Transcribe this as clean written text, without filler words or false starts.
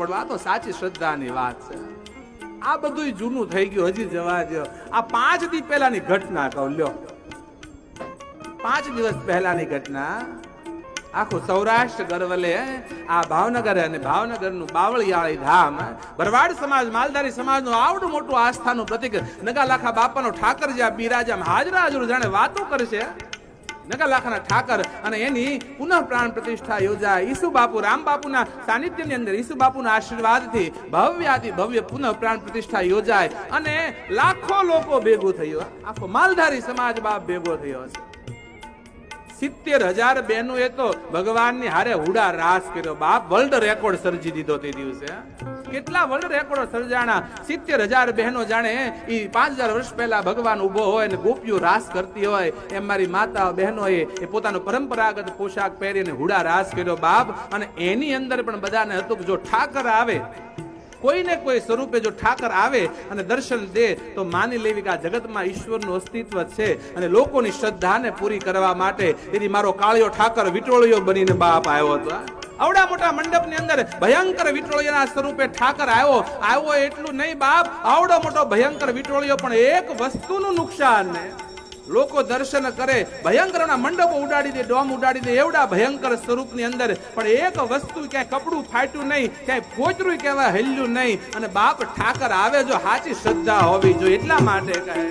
પડવું. આ તો સાચી શ્રદ્ધાની વાત છે. આ બધું જૂનું થઈ ગયું, હજી જવા દો. આ 5 દિવસ પહેલાની ઘટના કહું લ્યો. 5 દિવસ પહેલાની ઘટના. આખું સૌરાષ્ટ્ર ગરવલે આ ભાવનગર અને ભાવનગરનું બાવળિયાળી ધામ, ભરવાડ સમાજ માલધારી સમાજનું આવડું મોટું આસ્થાનું પ્રતિક નગાલાખા બાપાનો ઠાકર જ્યાં બિરાજા હાજરા હાજર જાણે વાતો કરશે. નગાલાખાના ઠાકર અને એની પુનઃ પ્રાણ પ્રતિષ્ઠા યોજાય. ઈસુ બાપુ રામ બાપુના સાનિધ્યની અંદર ઈસુ બાપુના આશીર્વાદથી ભવ્યાતિ ભવ્ય પુનઃ પ્રાણ પ્રતિષ્ઠા યોજાય અને લાખો લોકો ભેગું થયો. આખો માલધારી સમાજ બાપ ભેગો થયો છે. 70,000 બહેનોએ તો ભગવાનની હારે હુડા રાસ કર્યો બાપ. વર્લ્ડ રેકોર્ડ સર્જી દીધો તે દિવસે. કેટલા વર્લ્ડ રેકોર્ડો સર્જાણા. 70,000 બહેનો જાણે એ 5,000 વર્ષ પહેલા ભગવાન ઉભો હોય અને ગોપીઓ રાસ કરતી હોય એમ મારી માતા બહેનોએ એ પોતાનો પરંપરાગત પોશાક પહેરીને હુડા રાસ કર્યો બાપ. અને એની અંદર પણ બધાને હતું કે જો ઠાકર આવે, કોઈને કોઈ સ્વરૂપે જો ઠાકર આવે અને દર્શન દે તો માની લેવી કે આ જગતમાં ઈશ્વરનું અસ્તિત્વ છે અને લોકોની શ્રદ્ધાને પૂરી કરવા માટે તેથી મારો કાળિયો ઠાકર વિટોળિયો બનીને બાપ આવ્યો હતો. આવડા મોટા મંડપની અંદર ભયંકર વિટોળિયાના સ્વરૂપે ઠાકર આવ્યો એટલું નહીં બાપ, આવડો મોટો ભયંકર વિટોળિયો પણ એક વસ્તુનું નુકસાન ને. લોકો દર્શન કરે, ભયંકરના મંડપો ઉડાડી દે, ડોમ ઉડાડી દે, એવડા ભયંકર સ્વરૂપની અંદર પણ એક વસ્તુ ક્યાંય કપડું ફાટ્યું નહીં, ક્યાંય ફોચરું કહેવાય હલ્યું નહીં. અને બાપ ઠાકર આવે જો સાચી શ્રદ્ધા હોવી જોઈએ એટલા માટે કહે.